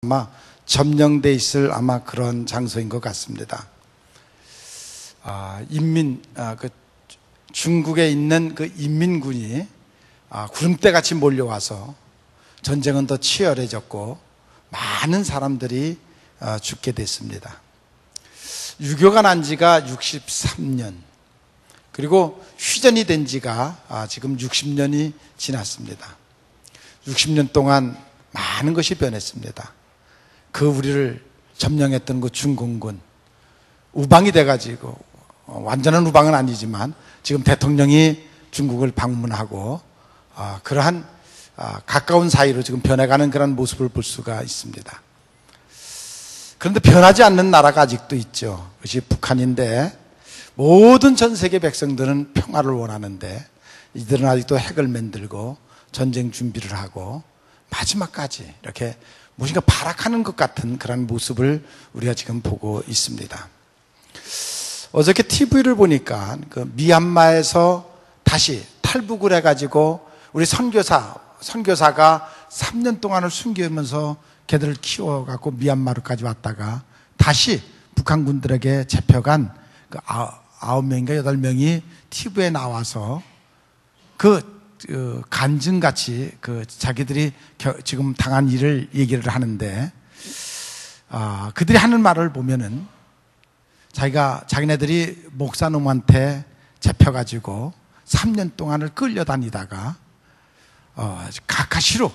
아마 점령돼 있을 아마 그런 장소인 것 같습니다. 중국에 있는 그 인민군이 구름대같이 몰려와서 전쟁은 더 치열해졌고 많은 사람들이 죽게 됐습니다. 유교가 난 지가 63년, 그리고 휴전이 된 지가 지금 60년이 지났습니다. 60년 동안 많은 것이 변했습니다. 우리를 점령했던 그 중공군 우방이 돼가지고, 완전한 우방은 아니지만 지금 대통령이 중국을 방문하고 그러한 가까운 사이로 지금 변해가는 그런 모습을 볼 수가 있습니다. 그런데 변하지 않는 나라가 아직도 있죠. 그것이 북한인데, 모든 전 세계 백성들은 평화를 원하는데 이들은 아직도 핵을 만들고 전쟁 준비를 하고 마지막까지 이렇게 무엇인가 발악하는 것 같은 그런 모습을 우리가 지금 보고 있습니다. 어저께 TV를 보니까 그 미얀마에서 다시 탈북을 해가지고 우리 선교사가 3년 동안을 숨기면서 걔들을 키워갖고 미얀마로까지 왔다가 다시 북한 군들에게 잡혀간 그 9명인가 8명이 TV에 나와서 간증같이 자기들이 지금 당한 일을 얘기를 하는데, 그들이 하는 말을 보면은 자기네들이 목사놈한테 잡혀가지고 3년 동안을 끌려다니다가 카카시로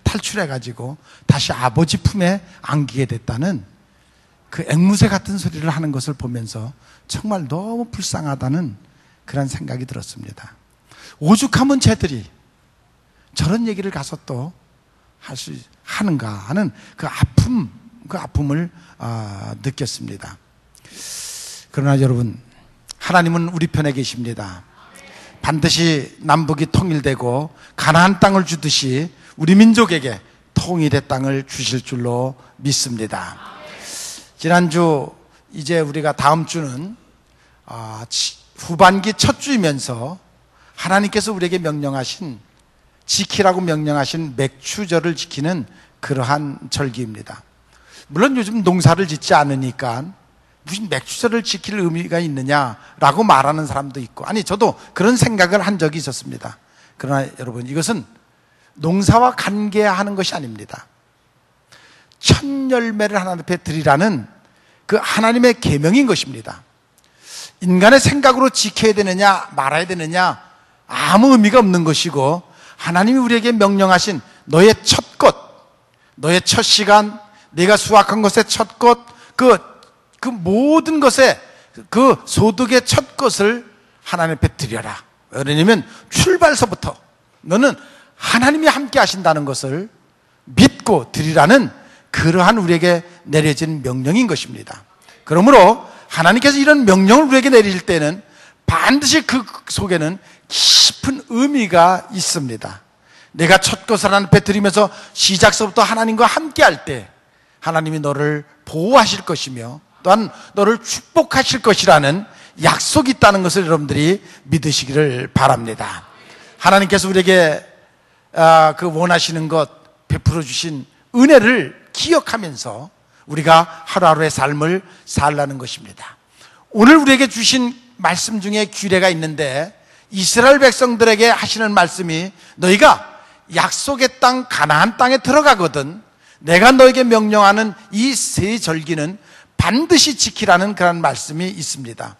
탈출해가지고 다시 아버지 품에 안기게 됐다는 그 앵무새 같은 소리를 하는 것을 보면서 정말 너무 불쌍하다는 그런 생각이 들었습니다. 오죽하면 쟤들이 저런 얘기를 가서 또 하는가 하는 그 아픔을 느꼈습니다. 그러나 여러분, 하나님은 우리 편에 계십니다. 반드시 남북이 통일되고 가나안 땅을 주듯이 우리 민족에게 통일의 땅을 주실 줄로 믿습니다. 지난주, 이제 우리가 다음 주는 후반기 첫 주이면서 하나님께서 우리에게 지키라고 명령하신 맥추절을 지키는 그러한 절기입니다. 물론 요즘 농사를 짓지 않으니까 무슨 맥추절을 지킬 의미가 있느냐라고 말하는 사람도 있고, 저도 그런 생각을 한 적이 있었습니다. 그러나 여러분, 이것은 농사와 관계하는 것이 아닙니다. 첫 열매를 하나님 앞에 드리라는 그 하나님의 계명인 것입니다. 인간의 생각으로 지켜야 되느냐 말아야 되느냐 아무 의미가 없는 것이고, 하나님이 우리에게 명령하신 너의 첫 것, 너의 첫 시간, 내가 수확한 것의 첫 것, 그 모든 것의 그 소득의 첫 것을 하나님 앞에 드려라. 왜냐하면 출발서부터 너는 하나님이 함께 하신다는 것을 믿고 드리라는 그러한 우리에게 내려진 명령인 것입니다. 그러므로 하나님께서 이런 명령을 우리에게 내릴 때는 반드시 그 속에는 깊은 의미가 있습니다. 내가 첫 것을 하나님 앞에 드리면서 시작서부터 하나님과 함께 할 때 하나님이 너를 보호하실 것이며 또한 너를 축복하실 것이라는 약속이 있다는 것을 여러분들이 믿으시기를 바랍니다. 하나님께서 우리에게 원하시는 것 베풀어 주신 은혜를 기억하면서 우리가 하루하루의 삶을 살라는 것입니다. 오늘 우리에게 주신 말씀 중에 규례가 있는데, 이스라엘 백성들에게 하시는 말씀이 너희가 약속의 땅 가나안 땅에 들어가거든 내가 너에게 명령하는 이 세 절기는 반드시 지키라는 그런 말씀이 있습니다.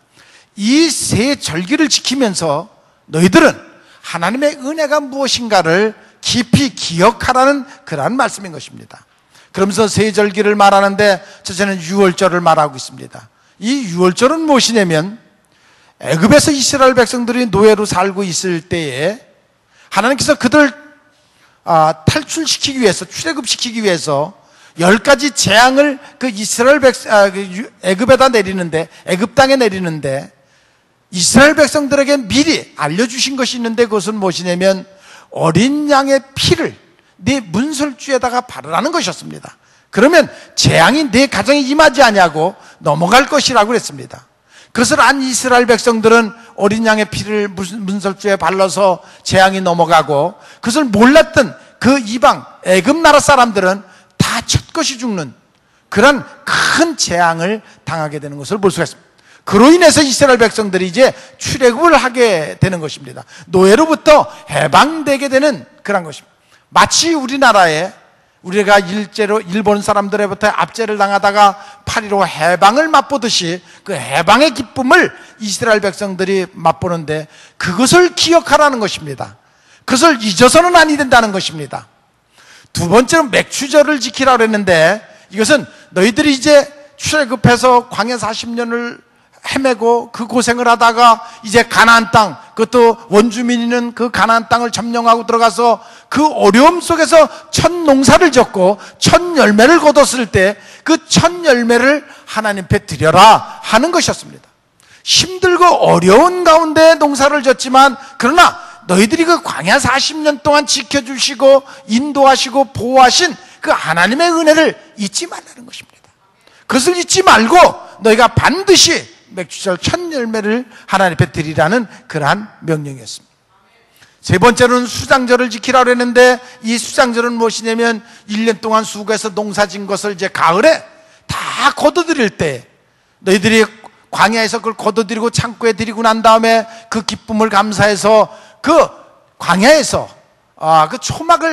이 세 절기를 지키면서 너희들은 하나님의 은혜가 무엇인가를 깊이 기억하라는 그러한 말씀인 것입니다. 그러면서 세 절기를 말하는데 첫째는 유월절을 말하고 있습니다. 이 유월절은 무엇이냐면, 애굽에서 이스라엘 백성들이 노예로 살고 있을 때에 하나님께서 그들 탈출시키기 위해서, 출애굽시키기 위해서 10가지 재앙을 애굽에다 내리는데, 애굽 땅에 내리는데 이스라엘 백성들에게 미리 알려주신 것이 있는데, 그것은 무엇이냐면 어린 양의 피를 네 문설주에다가 바르라는 것이었습니다. 그러면 재앙이 네 가정에 임하지 아니하고 넘어갈 것이라고 그랬습니다. 그것을 안 이스라엘 백성들은 어린 양의 피를 문설주에 발라서 재앙이 넘어가고, 그것을 몰랐던 그 이방 애굽 나라 사람들은 다 첫 수컷이 죽는 그런 큰 재앙을 당하게 되는 것을 볼 수가 있습니다. 그로 인해서 이스라엘 백성들이 이제 출애굽을 하게 되는 것입니다. 노예로부터 해방되게 되는 그런 것입니다. 마치 우리나라에 우리가 일본 사람들로부터 압제를 당하다가 8.15 해방을 맛보듯이 그 해방의 기쁨을 이스라엘 백성들이 맛보는데 그것을 기억하라는 것입니다. 그것을 잊어서는 아니 된다는 것입니다. 두 번째로 맥추절을 지키라고 했는데 이것은 너희들이 이제 출애굽해서 광야 40년을 헤매고 그 고생을 하다가 이제 가나안 땅, 그것도 원주민이는 그 가나안 땅을 점령하고 들어가서 그 어려움 속에서 첫 농사를 졌고 첫 열매를 거뒀을 때 그 첫 열매를 하나님 앞에 드려라 하는 것이었습니다. 힘들고 어려운 가운데 농사를 졌지만 그러나 너희들이 그 광야 40년 동안 지켜주시고 인도하시고 보호하신 그 하나님의 은혜를 잊지 말라는 것입니다. 그것을 잊지 말고 너희가 반드시 맥추절 첫 열매를 하나님 앞에 드리라는 그러한 명령이었습니다. 세 번째로는 수장절을 지키라고 했는데 이 수장절은 무엇이냐면 1년 동안 수고해서 농사진 것을 이제 가을에 다 거둬들일 때 너희들이 광야에서 그걸 거둬들이고 창고에 들이고 난 다음에 그 기쁨을 감사해서 그 광야에서 그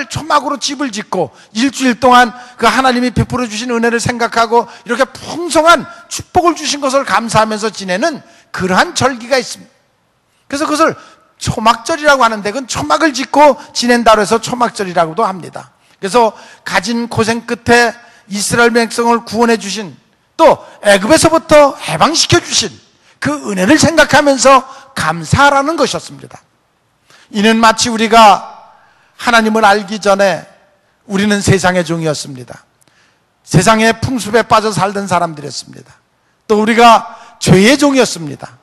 초막으로 집을 짓고 일주일 동안 그 하나님이 베풀어 주신 은혜를 생각하고 이렇게 풍성한 축복을 주신 것을 감사하면서 지내는 그러한 절기가 있습니다. 그래서 그것을 초막절이라고 하는데 그건 초막을 짓고 지낸다고 해서 초막절이라고도 합니다. 그래서 가진 고생 끝에 이스라엘 백성을 구원해 주신 또 애굽에서부터 해방시켜 주신 그 은혜를 생각하면서 감사하라는 것이었습니다. 이는 마치 우리가 하나님을 알기 전에 우리는 세상의 종이었습니다. 세상의 풍습에 빠져 살던 사람들이었습니다. 또 우리가 죄의 종이었습니다.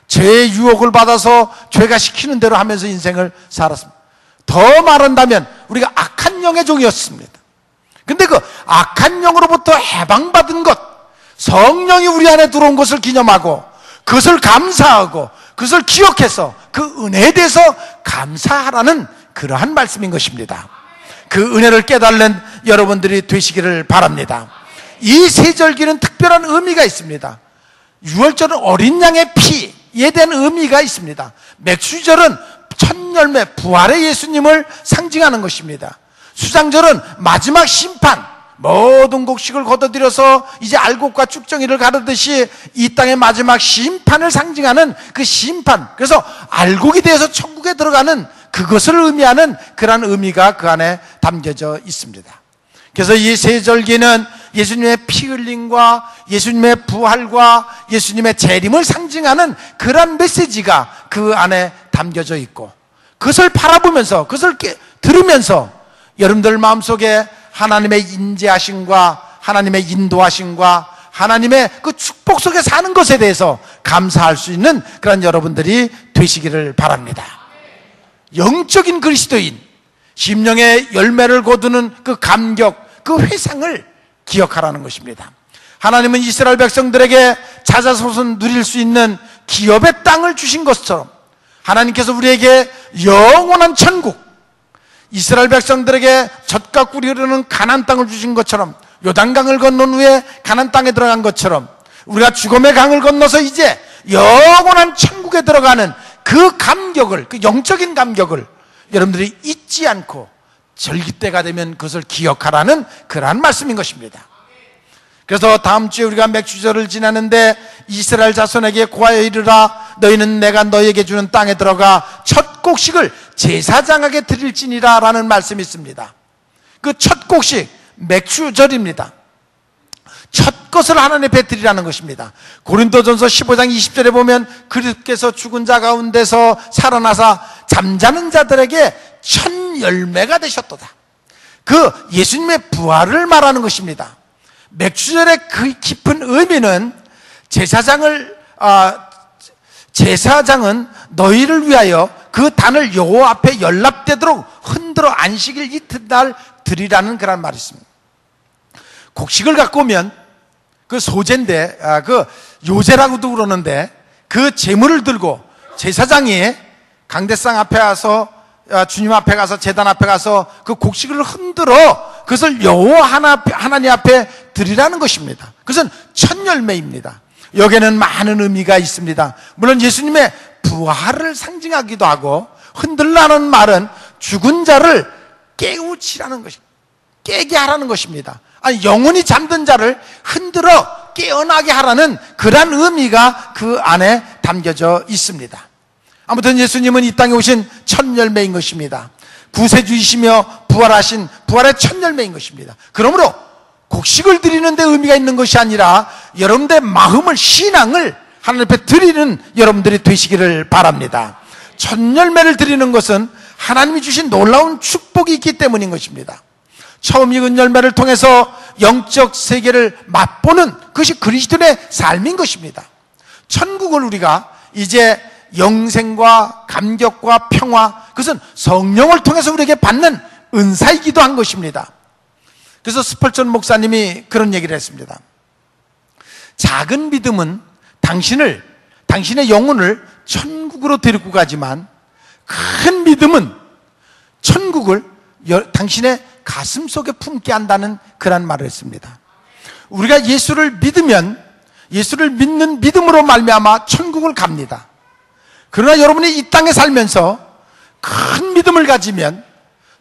죄의 유혹을 받아서 죄가 시키는 대로 하면서 인생을 살았습니다. 더 말한다면 우리가 악한 영의 종이었습니다. 근데 그 악한 영으로부터 해방받은 것, 성령이 우리 안에 들어온 것을 기념하고 그것을 감사하고 그것을 기억해서 그 은혜에 대해서 감사하라는 그러한 말씀인 것입니다. 그 은혜를 깨달는 여러분들이 되시기를 바랍니다. 이 세절기는 특별한 의미가 있습니다. 유월절은 어린 양의 피에 대한 의미가 있습니다. 맥추절은 첫 열매 부활의 예수님을 상징하는 것입니다. 수장절은 마지막 심판, 모든 곡식을 거둬들여서 이제 알곡과 쭉정이를 가르듯이 이 땅의 마지막 심판을 상징하는 그 심판, 그래서 알곡이 되어서 천국에 들어가는 그것을 의미하는 그러한 의미가 그 안에 담겨져 있습니다. 그래서 이 세절기는 예수님의 피 흘림과 예수님의 부활과 예수님의 재림을 상징하는 그러한 메시지가 그 안에 담겨져 있고 그것을 바라보면서 그것을 들으면서 여러분들 마음속에 하나님의 인재하심과 하나님의 인도하심과 하나님의 그 축복 속에 사는 것에 대해서 감사할 수 있는 그런 여러분들이 되시기를 바랍니다. 영적인 그리스도인, 심령의 열매를 거두는 그 감격, 그 회상을 기억하라는 것입니다. 하나님은 이스라엘 백성들에게 자자손손 누릴 수 있는 기업의 땅을 주신 것처럼 하나님께서 우리에게 영원한 천국, 이스라엘 백성들에게 젖과 꿀이 흐르는 가나안 땅을 주신 것처럼 요단강을 건넌 후에 가나안 땅에 들어간 것처럼 우리가 죽음의 강을 건너서 이제 영원한 천국에 들어가는 그 감격을, 그 영적인 감격을 여러분들이 잊지 않고 절기 때가 되면 그것을 기억하라는 그러한 말씀인 것입니다. 그래서 다음 주에 우리가 맥추절을 지나는데 이스라엘 자손에게 고하여 이르라 너희는 내가 너희에게 주는 땅에 들어가 첫 곡식을 제사장에게 드릴지니라 라는 말씀이 있습니다. 그 첫 곡식 맥추절입니다. 첫 것을 하나님 앞에 드리라는 것입니다. 고린도전서 15장 20절에 보면 그리스도께서 죽은 자 가운데서 살아나사 잠자는 자들에게 첫 열매가 되셨도다. 그 예수님의 부활을 말하는 것입니다. 맥추절의 그 깊은 의미는 제사장은 너희를 위하여 그 단을 여호와 앞에 연락되도록 흔들어 안식일 이튿날 드리라는 그런 말이 있습니다. 곡식을 갖고 오면 그 소제인데 그 요제라고도 그러는데 그 제물을 들고 제사장이 강대상 앞에 가서 주님 앞에 가서 제단 앞에 가서 그 곡식을 흔들어 그것을 여호와 하나님 앞에 드리라는 것입니다. 그것은 첫 열매입니다. 여기에는 많은 의미가 있습니다. 물론 예수님의 부활을 상징하기도 하고, 흔들라는 말은 죽은 자를 깨우치라는 것입니다. 깨게 하라는 것입니다. 아니, 영원히 잠든 자를 흔들어 깨어나게 하라는 그러한 의미가 그 안에 담겨져 있습니다. 아무튼 예수님은 이 땅에 오신 첫 열매인 것입니다. 구세주이시며 부활하신 부활의 첫 열매인 것입니다. 그러므로 곡식을 드리는 데 의미가 있는 것이 아니라 여러분들의 마음을, 신앙을 하나님 앞에 드리는 여러분들이 되시기를 바랍니다. 첫 열매를 드리는 것은 하나님이 주신 놀라운 축복이 있기 때문인 것입니다. 처음 익은 열매를 통해서 영적 세계를 맛보는 그것이 그리스도인의 삶인 것입니다. 천국을 우리가 이제 영생과 감격과 평화, 그것은 성령을 통해서 우리에게 받는 은사이기도 한 것입니다. 그래서 스펄전 목사님이 그런 얘기를 했습니다. 작은 믿음은 당신의 영혼을 천국으로 데리고 가지만, 큰 믿음은 천국을 당신의 가슴 속에 품게 한다는 그런 말을 했습니다. 우리가 예수를 믿으면, 예수를 믿는 믿음으로 말미암아 천국을 갑니다. 그러나 여러분이 이 땅에 살면서 큰 믿음을 가지면,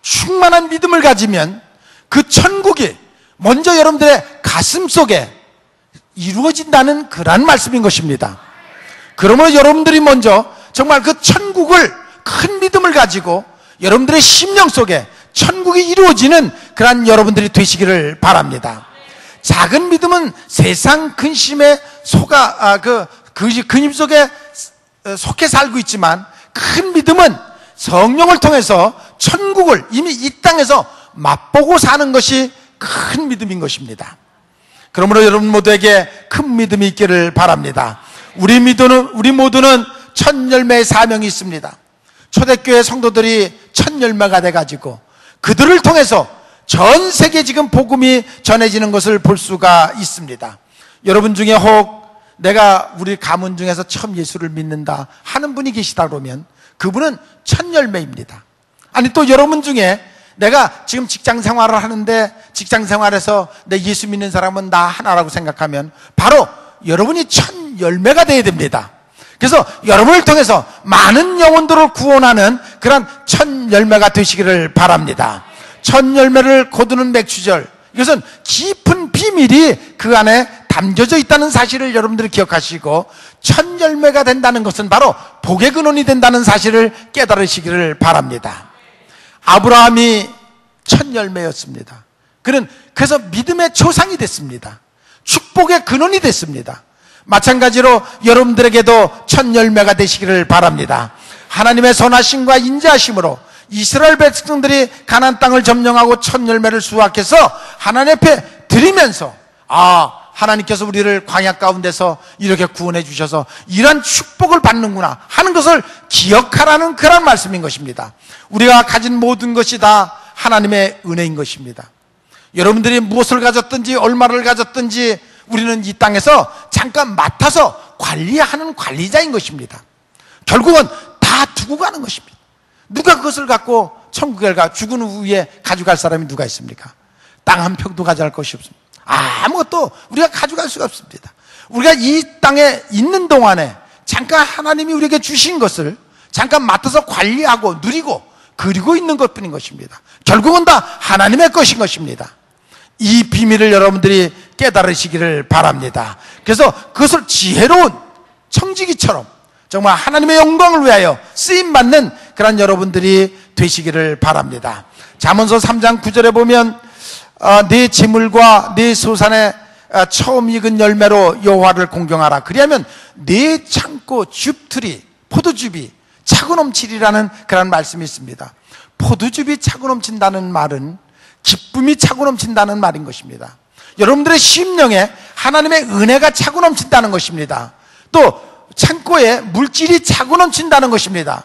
충만한 믿음을 가지면 그 천국이 먼저 여러분들의 가슴 속에 이루어진다는 그런 말씀인 것입니다. 그러므로 여러분들이 먼저 정말 그 천국을, 큰 믿음을 가지고 여러분들의 심령 속에 천국이 이루어지는 그런 여러분들이 되시기를 바랍니다. 작은 믿음은 세상 근심에 근심 속에 속해 살고 있지만, 큰 믿음은 성령을 통해서 천국을 이미 이 땅에서 맛보고 사는 것이 큰 믿음인 것입니다. 그러므로 여러분 모두에게 큰 믿음이 있기를 바랍니다. 우리 모두는 첫 열매의 사명이 있습니다. 초대교회 성도들이 첫 열매가 돼가지고 그들을 통해서 전 세계 지금 복음이 전해지는 것을 볼 수가 있습니다. 여러분 중에 혹 내가 우리 가문 중에서 처음 예수를 믿는다 하는 분이 계시다 그러면 그분은 첫 열매입니다. 아니, 또 여러분 중에 내가 지금 직장 생활을 하는데 직장 생활에서 내 예수 믿는 사람은 나 하나라고 생각하면 바로 여러분이 첫 열매가 되어야 됩니다. 그래서 여러분을 통해서 많은 영혼들을 구원하는 그런 첫 열매가 되시기를 바랍니다. 첫 열매를 거두는 맥추절, 이것은 깊은 비밀이 그 안에 담겨져 있다는 사실을 여러분들이 기억하시고, 첫 열매가 된다는 것은 바로 복의 근원이 된다는 사실을 깨달으시기를 바랍니다. 아브라함이 첫 열매였습니다. 그는 그래서 믿음의 초상이 됐습니다. 축복의 근원이 됐습니다. 마찬가지로 여러분들에게도 첫 열매가 되시기를 바랍니다. 하나님의 선하심과 인자하심으로 이스라엘 백성들이 가나안 땅을 점령하고 첫 열매를 수확해서 하나님 앞에 드리면서, 하나님께서 우리를 광야 가운데서 이렇게 구원해 주셔서 이런 축복을 받는구나 하는 것을 기억하라는 그런 말씀인 것입니다. 우리가 가진 모든 것이 다 하나님의 은혜인 것입니다. 여러분들이 무엇을 가졌든지 얼마를 가졌든지 우리는 이 땅에서 잠깐 맡아서 관리하는 관리자인 것입니다. 결국은 다 두고 가는 것입니다. 누가 그것을 갖고 천국에 죽은 후에 가져갈 사람이 누가 있습니까? 땅 한 평도 가져갈 것이 없습니다. 아무것도 우리가 가져갈 수가 없습니다. 우리가 이 땅에 있는 동안에 잠깐 하나님이 우리에게 주신 것을 잠깐 맡아서 관리하고 누리고 그리고 있는 것뿐인 것입니다. 결국은 다 하나님의 것인 것입니다. 이 비밀을 여러분들이 깨달으시기를 바랍니다. 그래서 그것을 지혜로운 청지기처럼 정말 하나님의 영광을 위하여 쓰임받는 그런 여러분들이 되시기를 바랍니다. 잠언서 3장 9절에 보면 네 재물과 네 소산의 처음 익은 열매로 여호와를 공경하라. 그리하면 네 창고 줍틀이 포도즙이 차고 넘치리라는 그런 말씀이 있습니다. 포도즙이 차고 넘친다는 말은 기쁨이 차고 넘친다는 말인 것입니다. 여러분들의 심령에 하나님의 은혜가 차고 넘친다는 것입니다. 또 창고에 물질이 차고 넘친다는 것입니다.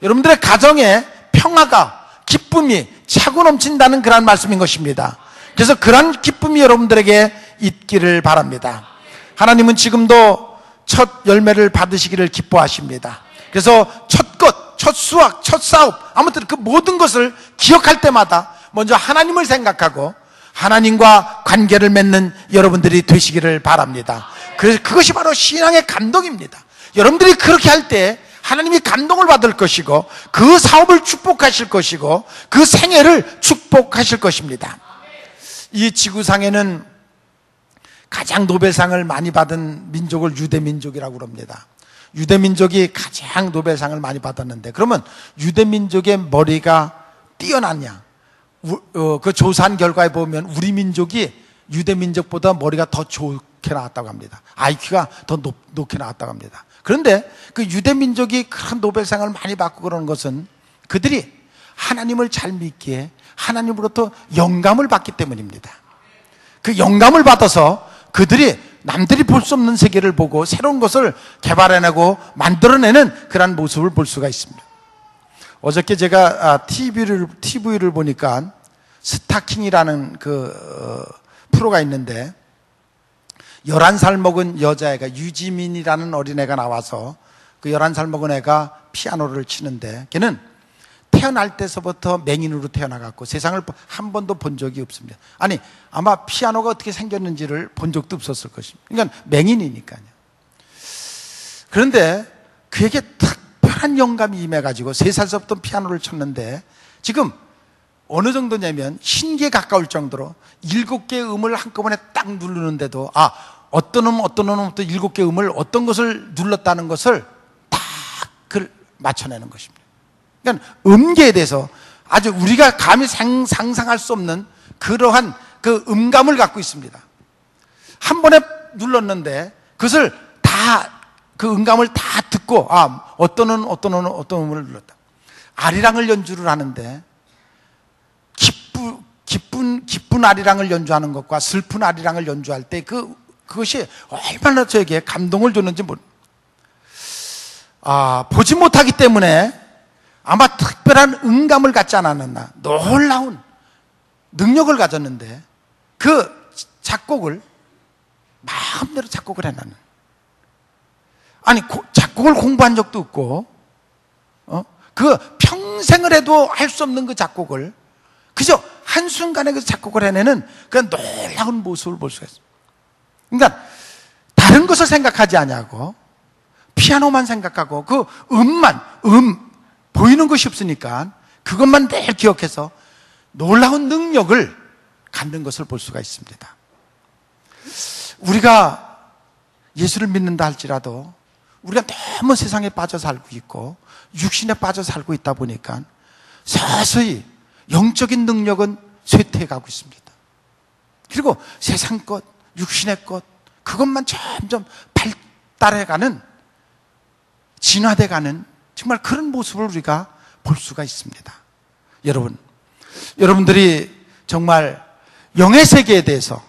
여러분들의 가정에 평화가, 기쁨이 차고 넘친다는 그런 말씀인 것입니다. 그래서 그런 기쁨이 여러분들에게 있기를 바랍니다. 하나님은 지금도 첫 열매를 받으시기를 기뻐하십니다. 그래서 첫 것, 첫 수확, 첫 사업, 아무튼 그 모든 것을 기억할 때마다 먼저 하나님을 생각하고 하나님과 관계를 맺는 여러분들이 되시기를 바랍니다. 그래서 그것이 바로 신앙의 감동입니다. 여러분들이 그렇게 할 때 하나님이 감동을 받을 것이고 그 사업을 축복하실 것이고 그 생애를 축복하실 것입니다. 이 지구상에는 가장 노벨상을 많이 받은 민족을 유대민족이라고 그럽니다. 유대민족이 가장 노벨상을 많이 받았는데, 그러면 유대민족의 머리가 뛰어났냐? 그 조사한 결과에 보면 우리 민족이 유대민족보다 머리가 더 좋게 나왔다고 합니다. IQ가 더 높게 나왔다고 합니다. 그런데 그 유대민족이 그런 노벨상을 많이 받고 그러는 것은 그들이 하나님을 잘 믿기에 하나님으로부터 영감을 받기 때문입니다. 그 영감을 받아서 그들이 남들이 볼 수 없는 세계를 보고 새로운 것을 개발해내고 만들어내는 그런 모습을 볼 수가 있습니다. 어저께 제가 TV를 보니까 스타킹이라는 프로가 있는데 11살 먹은 여자애가, 유지민이라는 어린애가 나와서 그 11살 먹은 애가 피아노를 치는데, 걔는 태어날 때서부터 맹인으로 태어나갖고 세상을 한 번도 본 적이 없습니다. 아니, 아마 피아노가 어떻게 생겼는지를 본 적도 없었을 것입니다. 그러니까 맹인이니까요. 그런데 그에게 특별한 영감이 임해가지고 3살서부터 피아노를 쳤는데, 지금 어느 정도냐면 신기에 가까울 정도로 7개의 음을 한꺼번에 딱 누르는데도 어떤 놈부터 7개의 음을 어떤 것을 눌렀다는 것을 딱 맞춰내는 것입니다. 그러니까 음계에 대해서 아주 우리가 감히 상상할 수 없는 그러한 그 음감을 갖고 있습니다. 한 번에 눌렀는데 그것을 그 음감을 다 듣고 어떤 음을 눌렀다. 아리랑을 연주를 하는데 기쁜 아리랑을 연주하는 것과 슬픈 아리랑을 연주할 때 그것이 얼마나 저에게 감동을 줬는지 보지 못하기 때문에 아마 특별한 음감을 갖지 않았나, 놀라운 능력을 가졌는데 그 작곡을 마음대로 작곡을 해놨는, 아니 작곡을 공부한 적도 없고 그 평생을 해도 할 수 없는 그 작곡을 그저 한순간에 그 작곡을 해내는 그런 놀라운 모습을 볼 수가 있습니다. 그러니까 다른 것을 생각하지 않냐고, 피아노만 생각하고 그 보이는 것이 없으니까 그것만 늘 기억해서 놀라운 능력을 갖는 것을 볼 수가 있습니다. 우리가 예수를 믿는다 할지라도 우리가 너무 세상에 빠져 살고 있고 육신에 빠져 살고 있다 보니까 서서히 영적인 능력은 쇠퇴해가고 있습니다. 그리고 세상 것, 육신의 것, 그것만 점점 발달해가는, 진화돼가는 정말 그런 모습을 우리가 볼 수가 있습니다. 여러분들이 정말 영의 세계에 대해서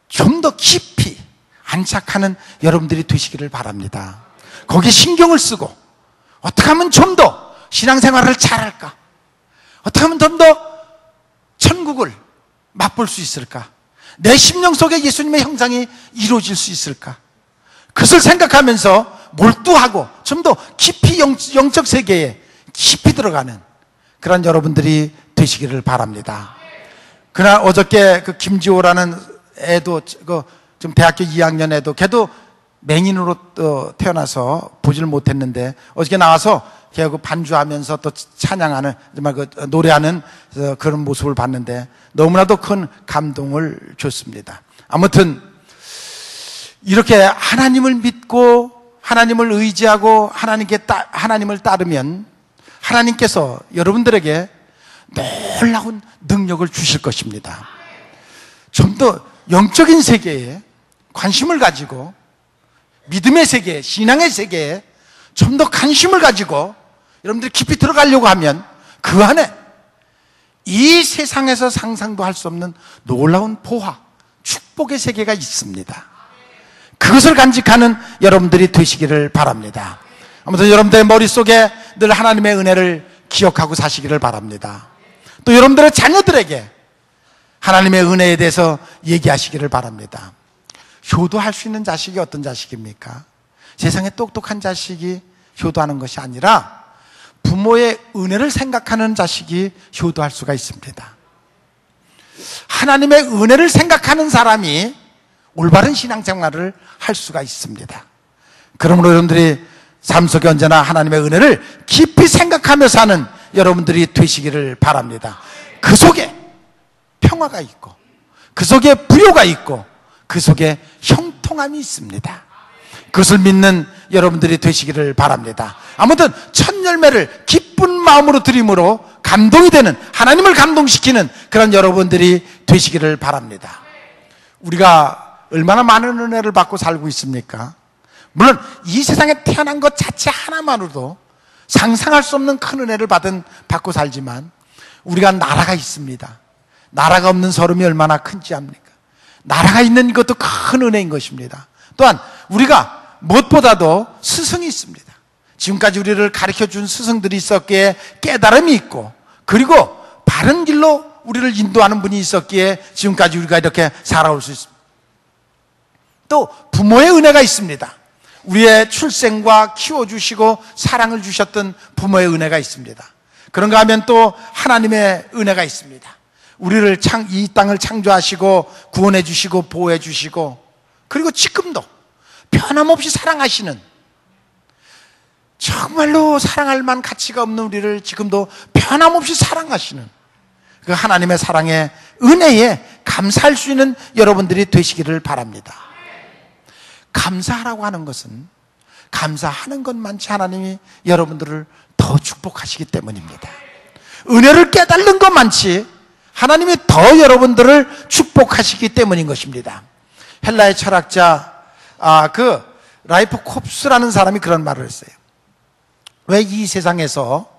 좀 더 깊이 안착하는 여러분들이 되시기를 바랍니다. 거기에 신경을 쓰고 어떻게 하면 좀 더 신앙생활을 잘할까? 어떻게 하면 좀 더 천국을 맛볼 수 있을까? 내 심령 속에 예수님의 형상이 이루어질 수 있을까? 그것을 생각하면서 몰두하고 좀 더 깊이 영적 세계에 깊이 들어가는 그런 여러분들이 되시기를 바랍니다. 그날 어저께 그 김지호라는 애도 지금 대학교 2학년 애도, 걔도 맹인으로 태어나서 보지를 못했는데 어저께 나와서 걔하고 반주하면서 또 찬양하는, 정말 노래하는 그런 모습을 봤는데 너무나도 큰 감동을 줬습니다. 아무튼 이렇게 하나님을 믿고 하나님을 의지하고 하나님을 따르면 하나님께서 여러분들에게 놀라운 능력을 주실 것입니다. 좀 더 영적인 세계에 관심을 가지고, 믿음의 세계, 신앙의 세계에 좀 더 관심을 가지고 여러분들이 깊이 들어가려고 하면 그 안에 이 세상에서 상상도 할 수 없는 놀라운 보화, 축복의 세계가 있습니다. 그것을 간직하는 여러분들이 되시기를 바랍니다. 아무튼 여러분들의 머릿속에 늘 하나님의 은혜를 기억하고 사시기를 바랍니다. 또 여러분들의 자녀들에게 하나님의 은혜에 대해서 얘기하시기를 바랍니다. 효도할 수 있는 자식이 어떤 자식입니까? 세상에 똑똑한 자식이 효도하는 것이 아니라 부모의 은혜를 생각하는 자식이 효도할 수가 있습니다. 하나님의 은혜를 생각하는 사람이 올바른 신앙생활을 할 수가 있습니다. 그러므로 여러분들이 삶 속에 언제나 하나님의 은혜를 깊이 생각하며 사는 여러분들이 되시기를 바랍니다. 그 속에 평화가 있고, 그 속에 부요가 있고, 그 속에 형통함이 있습니다. 그것을 믿는 여러분들이 되시기를 바랍니다. 아무튼 첫 열매를 기쁜 마음으로 드림으로 감동이 되는, 하나님을 감동시키는 그런 여러분들이 되시기를 바랍니다. 우리가 얼마나 많은 은혜를 받고 살고 있습니까? 물론 이 세상에 태어난 것 자체 하나만으로도 상상할 수 없는 큰 은혜를 받고 살지만, 우리가 나라가 있습니다. 나라가 없는 서름이 얼마나 큰지 압니까? 나라가 있는 것도 큰 은혜인 것입니다. 또한 우리가 무엇보다도 스승이 있습니다. 지금까지 우리를 가르쳐준 스승들이 있었기에 깨달음이 있고, 그리고 바른 길로 우리를 인도하는 분이 있었기에 지금까지 우리가 이렇게 살아올 수 있습니다. 또 부모의 은혜가 있습니다. 우리의 출생과 키워주시고 사랑을 주셨던 부모의 은혜가 있습니다. 그런가 하면 또 하나님의 은혜가 있습니다. 우리를 이 땅을 창조하시고 구원해 주시고 보호해 주시고, 그리고 지금도 변함없이 사랑하시는, 정말로 사랑할 만 가치가 없는 우리를 지금도 변함없이 사랑하시는 그 하나님의 사랑의 은혜에 감사할 수 있는 여러분들이 되시기를 바랍니다. 감사하라고 하는 것은 감사하는 것만치 하나님이 여러분들을 더 축복하시기 때문입니다. 은혜를 깨달는 것만치 하나님이 더 여러분들을 축복하시기 때문인 것입니다. 헬라의 철학자 라이프 콥스라는 사람이 그런 말을 했어요. 왜 이 세상에서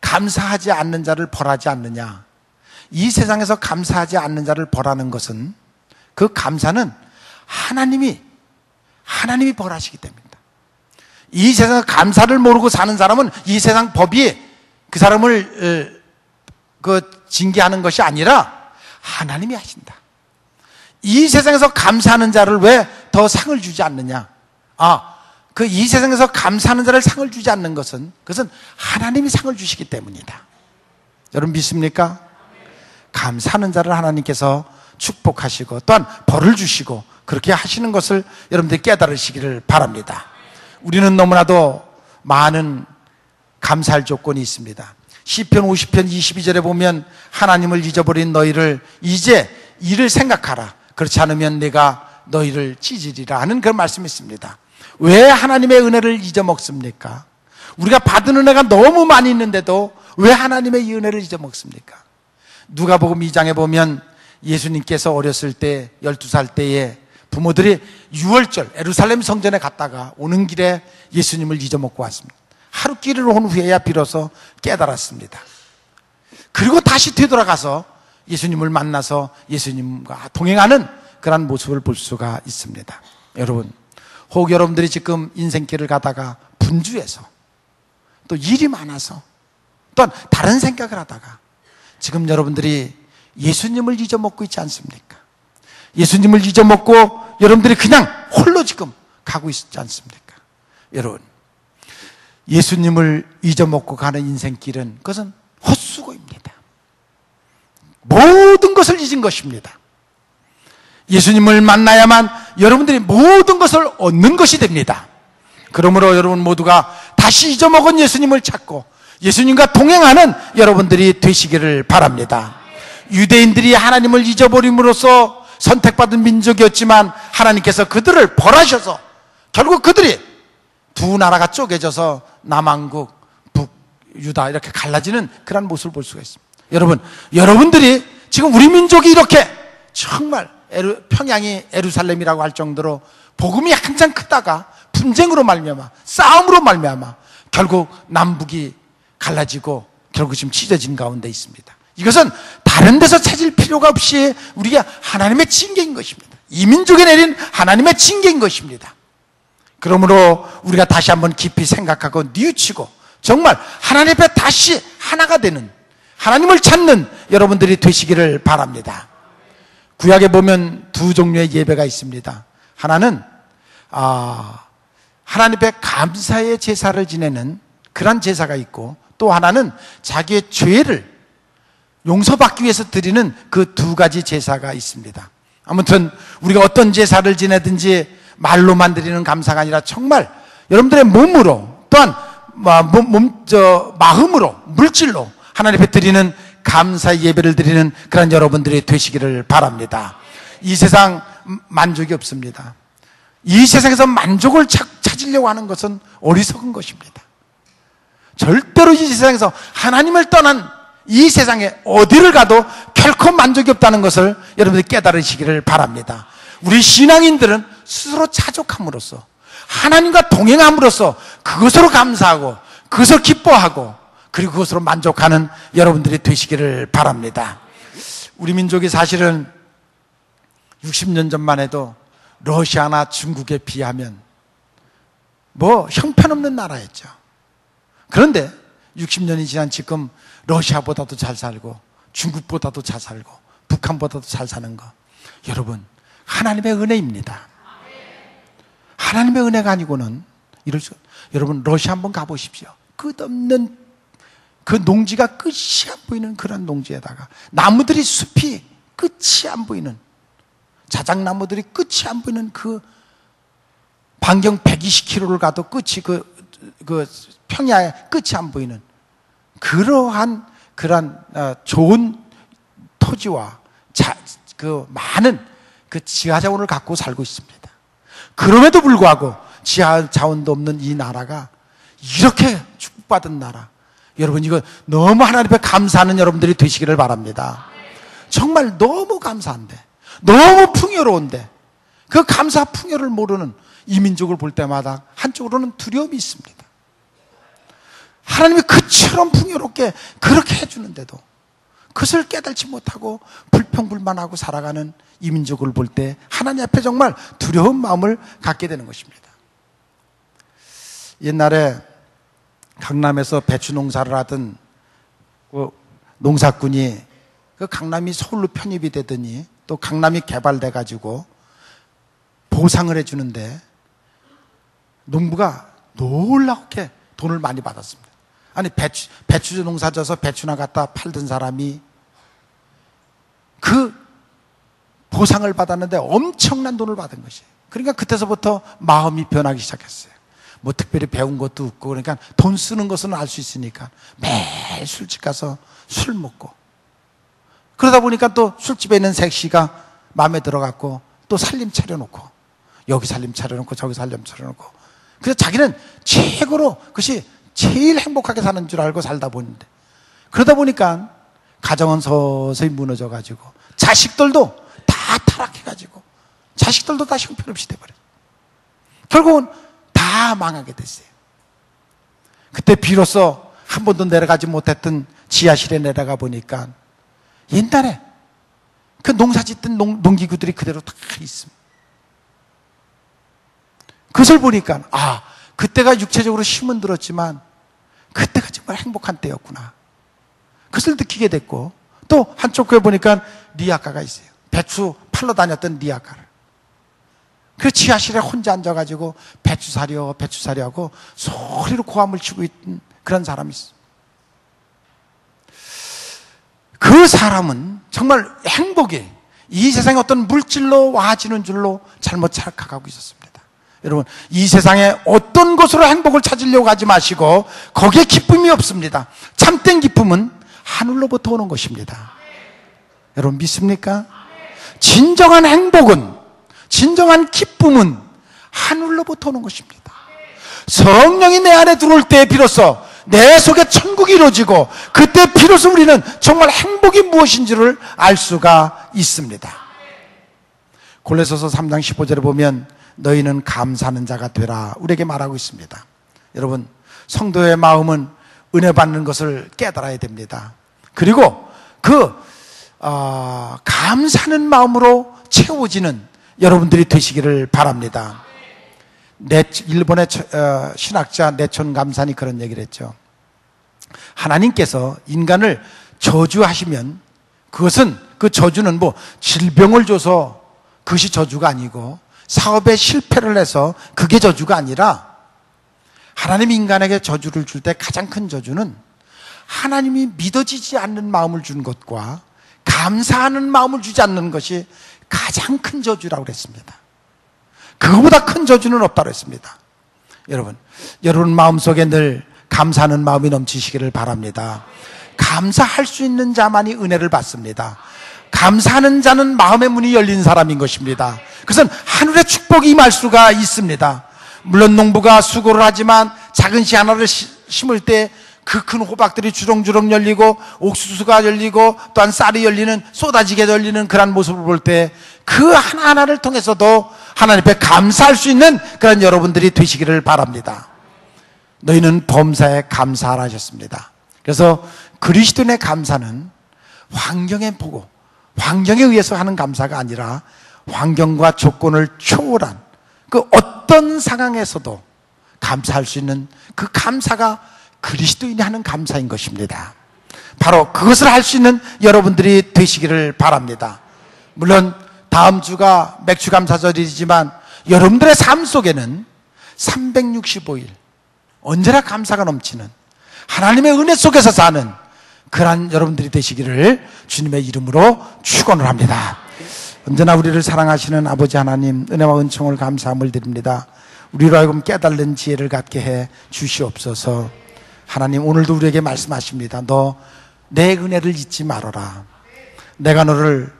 감사하지 않는 자를 벌하지 않느냐? 이 세상에서 감사하지 않는 자를 벌하는 것은, 그 감사는 하나님이 벌하시기 때문입니다. 이 세상에서 감사를 모르고 사는 사람은 이 세상 법이 그 사람을 징계하는 것이 아니라 하나님이 하신다. 이 세상에서 감사하는 자를 왜 더 상을 주지 않느냐? 이 세상에서 감사하는 자를 상을 주지 않는 것은, 그것은 하나님이 상을 주시기 때문이다. 여러분 믿습니까? 감사하는 자를 하나님께서 축복하시고 또한 벌을 주시고 그렇게 하시는 것을 여러분들이 깨달으시기를 바랍니다. 우리는 너무나도 많은 감사할 조건이 있습니다. 시편 50편 22절에 보면, 하나님을 잊어버린 너희를 이제 이를 생각하라. 그렇지 않으면 내가 너희를 찢으리라 하는 그런 말씀이 있습니다. 왜 하나님의 은혜를 잊어먹습니까? 우리가 받은 은혜가 너무 많이 있는데도 왜 하나님의 이 은혜를 잊어먹습니까? 누가복음 2장에 보면 예수님께서 어렸을 때 12살 때에 부모들이 유월절 예루살렘 성전에 갔다가 오는 길에 예수님을 잊어먹고 왔습니다. 하루 길을 온 후에야 비로소 깨달았습니다. 그리고 다시 되돌아가서 예수님을 만나서 예수님과 동행하는 그런 모습을 볼 수가 있습니다. 여러분, 혹 여러분들이 지금 인생길을 가다가 분주해서, 또 일이 많아서, 또한 다른 생각을 하다가 지금 여러분들이 예수님을 잊어먹고 있지 않습니까? 예수님을 잊어먹고 여러분들이 그냥 홀로 지금 가고 있지 않습니까? 여러분, 예수님을 잊어먹고 가는 인생길은 그것은 헛수고입니다. 모든 것을 잊은 것입니다. 예수님을 만나야만 여러분들이 모든 것을 얻는 것이 됩니다. 그러므로 여러분 모두가 다시 잊어먹은 예수님을 찾고 예수님과 동행하는 여러분들이 되시기를 바랍니다. 유대인들이 하나님을 잊어버림으로써 선택받은 민족이었지만 하나님께서 그들을 벌하셔서 결국 그들이 두 나라가 쪼개져서 남왕국, 북유다 이렇게 갈라지는 그런 모습을 볼 수가 있습니다. 여러분들이 지금 우리 민족이 이렇게 정말 평양이 예루살렘이라고 할 정도로 복음이 한참 크다가 분쟁으로 말미암아, 싸움으로 말미암아 결국 남북이 갈라지고 결국 지금 찢어진 가운데 있습니다. 이것은 다른 데서 찾을 필요가 없이 우리가 하나님의 징계인 것입니다. 이 민족에 내린 하나님의 징계인 것입니다. 그러므로 우리가 다시 한번 깊이 생각하고 뉘우치고 정말 하나님 앞에 다시 하나가 되는, 하나님을 찾는 여러분들이 되시기를 바랍니다. 구약에 보면 두 종류의 예배가 있습니다. 하나는 하나님 앞에 감사의 제사를 지내는 그런 제사가 있고, 또 하나는 자기의 죄를 용서받기 위해서 드리는 그 두 가지 제사가 있습니다. 아무튼 우리가 어떤 제사를 지내든지 말로만 드리는 감사가 아니라 정말 여러분들의 몸으로 또한 마음으로 물질로 하나님 앞에 드리는 감사 예배를 드리는 그런 여러분들이 되시기를 바랍니다. 이 세상 만족이 없습니다. 이 세상에서 만족을 찾으려고 하는 것은 어리석은 것입니다. 절대로 이 세상에서 하나님을 떠난 이 세상에 어디를 가도 결코 만족이 없다는 것을 여러분들이 깨달으시기를 바랍니다. 우리 신앙인들은 스스로 자족함으로써 하나님과 동행함으로써 그것으로 감사하고 그것을 기뻐하고 그리고 그것으로 만족하는 여러분들이 되시기를 바랍니다. 우리 민족이 사실은 60년 전만 해도 러시아나 중국에 비하면 형편없는 나라였죠. 그런데 60년이 지난 지금 러시아보다도 잘 살고 중국보다도 잘 살고 북한보다도 잘 사는 거, 여러분 하나님의 은혜입니다. 하나님의 은혜가 아니고는 이럴 수. 여러분 러시아 한번 가보십시오. 끝없는 그 농지가 끝이 안 보이는 그런 농지에다가 나무들이 숲이 끝이 안 보이는, 자작나무들이 끝이 안 보이는 그 반경 120km를 가도 끝이 그 평야에 끝이 안 보이는 그러한 좋은 토지와 그 많은 그 지하 자원을 갖고 살고 있습니다. 그럼에도 불구하고 지하 자원도 없는 이 나라가 이렇게 축복받은 나라, 여러분 이거 너무 하나님 앞에 감사하는 여러분들이 되시기를 바랍니다. 정말 너무 감사한데, 너무 풍요로운데 그 감사 풍요를 모르는 이 민족을 볼 때마다 한쪽으로는 두려움이 있습니다. 하나님이 그처럼 풍요롭게 그렇게 해주는데도 그것을 깨달지 못하고 불평불만하고 살아가는 이 민족을 볼 때 하나님 앞에 정말 두려운 마음을 갖게 되는 것입니다. 옛날에 강남에서 배추 농사를 하던 그 농사꾼이 그 강남이 서울로 편입이 되더니 또 강남이 개발돼 가지고 보상을 해주는데 농부가 놀랍게 돈을 많이 받았습니다. 아니 배추 농사 져서 배추나 갖다 팔던 사람이 그 보상을 받았는데 엄청난 돈을 받은 것이에요. 그러니까 그때서부터 마음이 변하기 시작했어요. 뭐 특별히 배운 것도 없고, 그러니까 돈 쓰는 것은 알 수 있으니까 매일 술집 가서 술 먹고, 그러다 보니까 또 술집에 있는 색시가 마음에 들어갔고 또 살림 차려놓고, 여기 살림 차려놓고 저기 살림 차려놓고, 그래서 자기는 최고로 그것이 제일 행복하게 사는 줄 알고 살다 보는데, 그러다 보니까 가정은 서서히 무너져 가지고 자식들도 다 타락해 가지고 자식들도 다 형편없이 돼버려요. 결국은 다 망하게 됐어요. 그때 비로소 한 번도 내려가지 못했던 지하실에 내려가 보니까 옛날에 그 농사 짓던 농기구들이 그대로 다 있습니다. 그것을 보니까 그때가 육체적으로 힘은 들었지만 그때가 정말 행복한 때였구나, 그것을 느끼게 됐고, 또 한쪽 교회 보니까 리아카가 있어요. 배추 팔러 다녔던 리아카를. 그 지하실에 혼자 앉아가지고 배추사려 하고 소리로 고함을 치고 있던 그런 사람이 있어요. 그 사람은 정말 행복이 이 세상에 어떤 물질로 와지는 줄로 잘못 착각하고 있었습니다. 여러분, 이 세상에 어떤 것으로 행복을 찾으려고 하지 마시고 거기에 기쁨이 없습니다. 참된 기쁨은 하늘로부터 오는 것입니다. 여러분 믿습니까? 진정한 행복은, 진정한 기쁨은 하늘로부터 오는 것입니다. 성령이 내 안에 들어올 때 비로소 내 속에 천국이 이루어지고 그때 비로소 우리는 정말 행복이 무엇인지를 알 수가 있습니다. 골로새서 3장 15절에 보면 너희는 감사하는 자가 되라 우리에게 말하고 있습니다. 여러분, 성도의 마음은 은혜 받는 것을 깨달아야 됩니다. 그리고 감사하는 마음으로 채워지는 여러분들이 되시기를 바랍니다. 일본의 신학자 내촌 감산이 그런 얘기를 했죠. 하나님께서 인간을 저주하시면 그것은, 그 저주는 질병을 줘서 그것이 저주가 아니고 사업에 실패를 해서 그게 저주가 아니라, 하나님이 인간에게 저주를 줄 때 가장 큰 저주는 하나님이 믿어지지 않는 마음을 준 것과 감사하는 마음을 주지 않는 것이 가장 큰 저주라고 그랬습니다. 그거보다 큰 저주는 없다고 했습니다. 여러분 마음속에 늘 감사하는 마음이 넘치시기를 바랍니다. 감사할 수 있는 자만이 은혜를 받습니다. 감사하는 자는 마음의 문이 열린 사람인 것입니다. 그것은 하늘의 축복이 임할 수가 있습니다. 물론 농부가 수고를 하지만 작은 씨 하나를 심을 때 그 큰 호박들이 주렁주렁 열리고 옥수수가 열리고 또한 쌀이 열리는, 쏟아지게 열리는 그런 모습을 볼 때 그 하나하나를 통해서도 하나님 앞에 감사할 수 있는 그런 여러분들이 되시기를 바랍니다. 너희는 범사에 감사하라 하셨습니다. 그래서 그리스도인의 감사는 환경에 보고 환경에 의해서 하는 감사가 아니라 환경과 조건을 초월한 그 어떤 상황에서도 감사할 수 있는 그 감사가 그리스도인이 하는 감사인 것입니다. 바로 그것을 할 수 있는 여러분들이 되시기를 바랍니다. 물론 다음 주가 맥주감사절이지만 여러분들의 삶 속에는 365일 언제나 감사가 넘치는 하나님의 은혜 속에서 사는 그러한 여러분들이 되시기를 주님의 이름으로 축원을 합니다. 언제나 우리를 사랑하시는 아버지 하나님, 은혜와 은총을 감사함을 드립니다. 우리로 하여금 깨달는 지혜를 갖게 해 주시옵소서. 하나님, 오늘도 우리에게 말씀하십니다. 너 내 은혜를 잊지 말아라. 내가 너를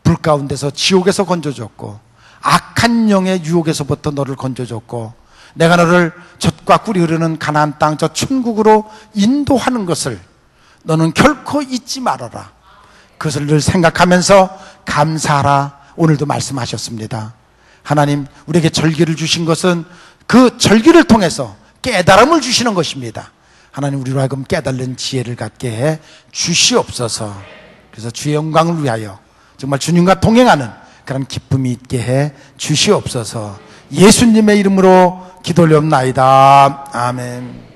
불 가운데서, 지옥에서 건져줬고 악한 영의 유혹에서부터 너를 건져줬고 내가 너를 젖과 꿀이 흐르는 가나안 땅, 저 천국으로 인도하는 것을 너는 결코 잊지 말아라. 그것을 늘 생각하면서 감사하라. 오늘도 말씀하셨습니다. 하나님, 우리에게 절기를 주신 것은 그 절기를 통해서 깨달음을 주시는 것입니다. 하나님, 우리로 하여금 깨달는 지혜를 갖게 해 주시옵소서. 그래서 주의 영광을 위하여 정말 주님과 동행하는 그런 기쁨이 있게 해 주시옵소서. 예수님의 이름으로 기도 올려옵나이다. 아멘.